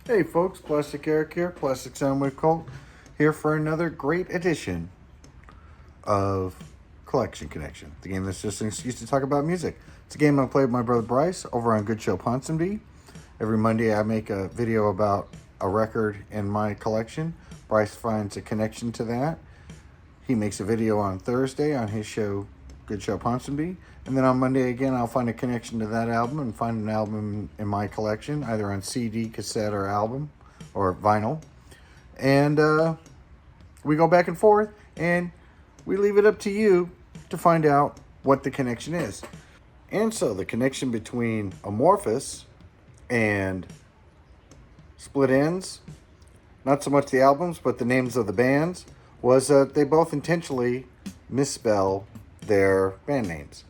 Hey folks, Plastic Eric here, Plastic Soundwave Cult, here for another great edition of Collection Connection, the game that's just an excuse to talk about music. It's a game I play with my brother Bryce over on Good Show Ponsonby. Every Monday I make a video about a record in my collection. Bryce finds a connection to that. He makes a video on Thursday on his show, Good Show Ponsonby. And then on Monday again, I'll find a connection to that album and find an album in my collection, either on CD, cassette, or album, or vinyl. And we go back and forth, and we leave it up to you to find out what the connection is. And so the connection between Amorphous and Split Enz, not so much the albums, but the names of the bands, was that they both intentionally misspell their band names.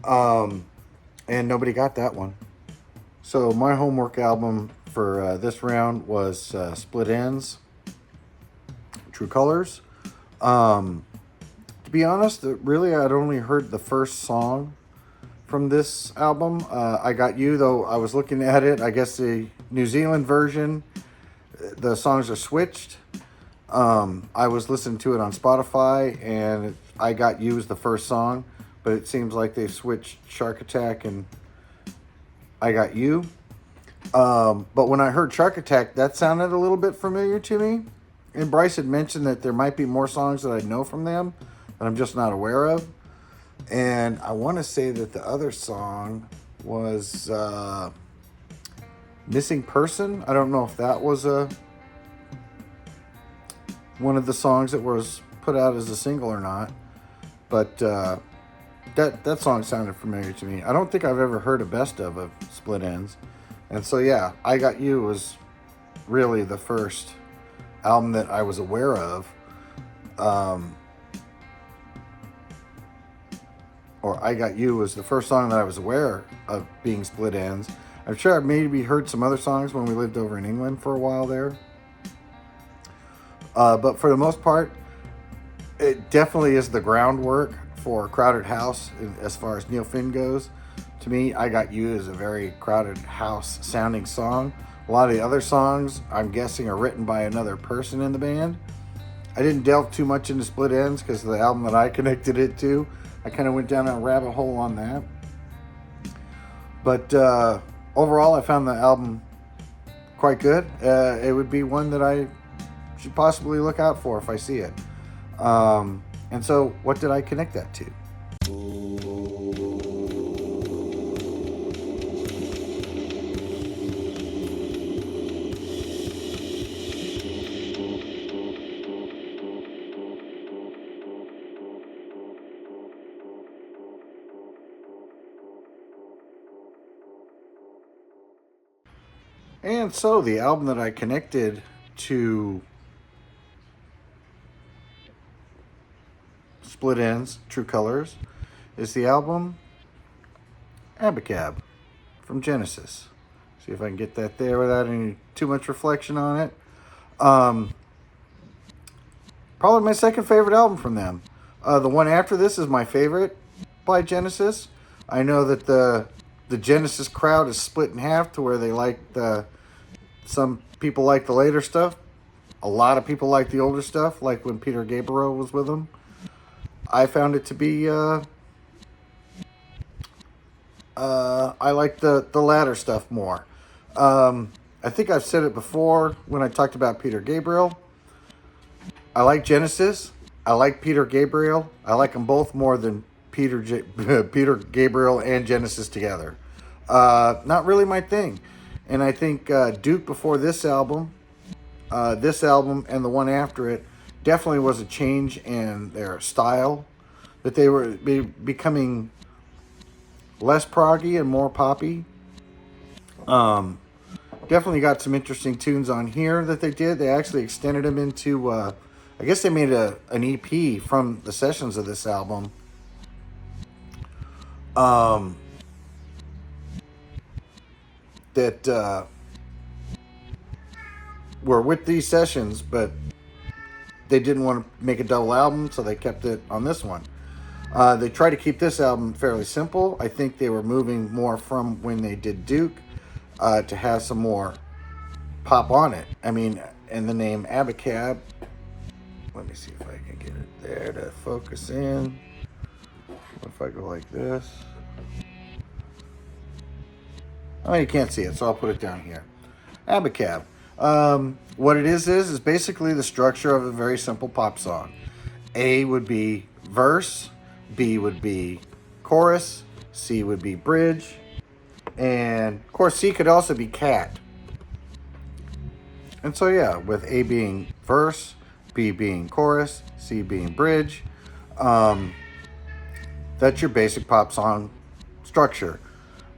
And nobody got that one. So my homework album for this round was Split Enz, True Colors. To be honest, really I'd only heard the first song from this album. I Got You, though I was looking at it. I guess the New Zealand version, the songs are switched. I was listening to it on Spotify, and I Got You is the first song, but it seems like they switched Shark Attack and I Got You. But when I heard Shark Attack, that sounded a little bit familiar to me. And Bryce had mentioned that there might be more songs that I know from them that I'm just not aware of. And I want to say that the other song was Missing Person. I don't know if that was one of the songs that was put out as a single or not. But that song sounded familiar to me. I don't think I've ever heard a best of Split Enz. And so, yeah, I Got You was really the first album that I was aware of. Or I Got You was the first song that I was aware of being Split Enz. I'm sure I've maybe heard some other songs when we lived over in England for a while there. But for the most part, it definitely is the groundwork for Crowded House as far as Neil Finn goes. To me, I Got You is a very Crowded House sounding song. A lot of the other songs, I'm guessing, are written by another person in the band. I didn't delve too much into Split Enz because of the album that I connected it to. I kind of went down a rabbit hole on that. But overall, I found the album quite good. It would be one that I should possibly look out for if I see it. And so, what did I connect that to? And so, the album that I connected to Split Enz, True Colors, is the album Abacab from Genesis. See if I can get that there without any too much reflection on it. Probably my second favorite album from them. The one after this is my favorite by Genesis. I know that the Genesis crowd is split in half to where they like some people like the later stuff. A lot of people like the older stuff, like when Peter Gabriel was with them. I found it to be I like the latter stuff more. I think I've said it before when I talked about Peter Gabriel. I like Genesis. I like Peter Gabriel. I like them both more than Peter Gabriel and Genesis together. Not really my thing. And I think Duke before this album and the one after it definitely was a change in their style. That they were becoming less proggy and more poppy. Definitely got some interesting tunes on here that they did. They actually extended them into, I guess they made an EP from the sessions of this album. That were with these sessions, but they didn't want to make a double album, so they kept it on this one. They tried to keep this album fairly simple. I think they were moving more from when they did Duke to have some more pop on it. I mean, and the name Abacab. Let me see if I can get it there to focus in. What if I go like this? Oh, you can't see it, so I'll put it down here. Abacab. What it is basically the structure of a very simple pop song. A would be verse, B would be chorus, C would be bridge, and of course C could also be cat. And so yeah, with A being verse, B being chorus, C being bridge, that's your basic pop song structure.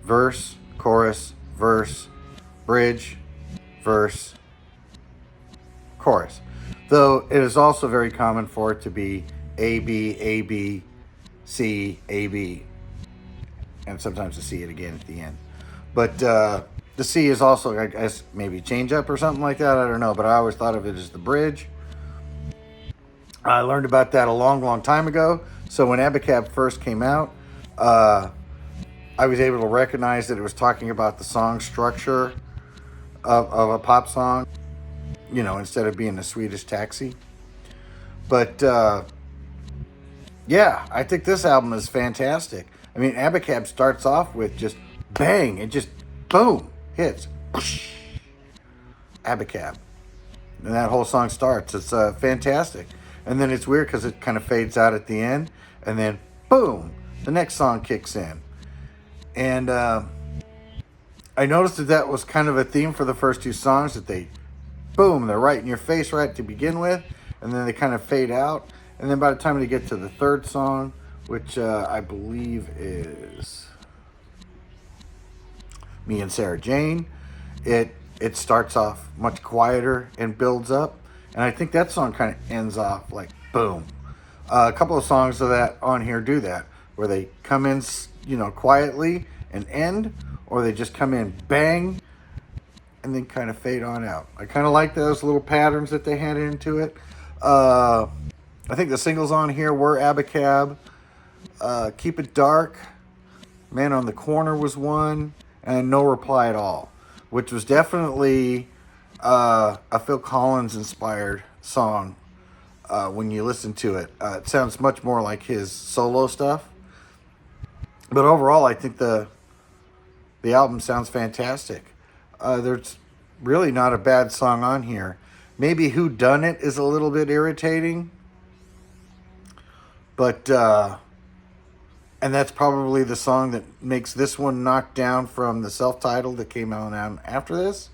Verse, chorus, verse, bridge, verse, chorus. Though it is also very common for it to be A, B, A, B, C, A, B, and sometimes a C it again at the end. But the C is also, I guess, maybe change up or something like that. I don't know, but I always thought of it as the bridge. I learned about that a long, long time ago. So when Abacab first came out, I was able to recognize that it was talking about the song structure of a pop song, you know, instead of being a Swedish Taxi. But yeah, I think this album is fantastic. I mean, Abacab starts off with just bang, it just boom, hits. Abacab. And that whole song starts. It's fantastic. And then it's weird because it kind of fades out at the end. And then, boom, the next song kicks in. And I noticed that was kind of a theme for the first two songs, that they, boom, they're right in your face right to begin with. And then they kind of fade out. And then by the time they get to the third song, which I believe is Me and Sarah Jane, it starts off much quieter and builds up. And I think that song kind of ends off like boom. A couple of songs of that on here do that, where they come in, you know, quietly and end, or they just come in bang and then kind of fade on out. I kind of like those little patterns that they had into it. I think the singles on here were Abacab, Keep It Dark, Man on the Corner was one, and No Reply at All, which was definitely a Phil Collins inspired song. When you listen to it, it sounds much more like his solo stuff. But overall, I think the album sounds fantastic. There's really not a bad song on here. Maybe Who Done It is a little bit irritating. But, and that's probably the song that makes this one knocked down from the self-titled that came out after this.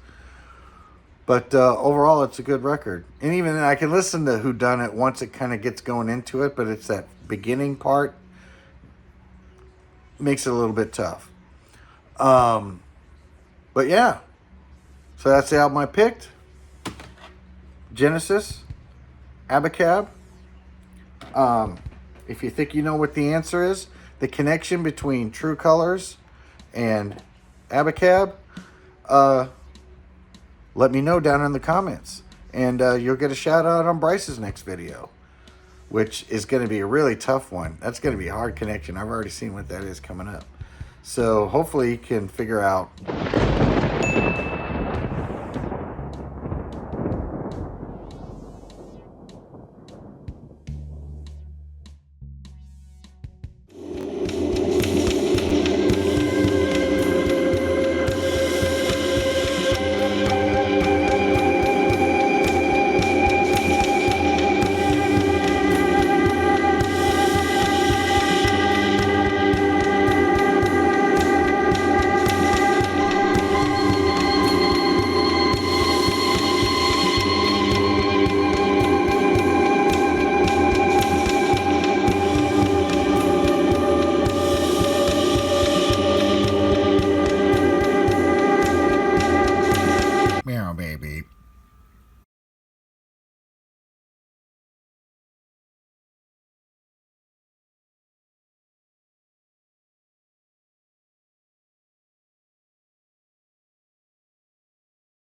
But overall, it's a good record. And even I can listen to Who Done It once it kind of gets going into it, but it's that beginning part makes it a little bit tough. But yeah, so that's the album I picked. Genesis, Abacab. If you think you know what the answer is, the connection between True Colors and Abacab, let me know down in the comments. And you'll get a shout out on Bryce's next video, which is going to be a really tough one. That's going to be a hard connection. I've already seen what that is coming up. So hopefully you can figure out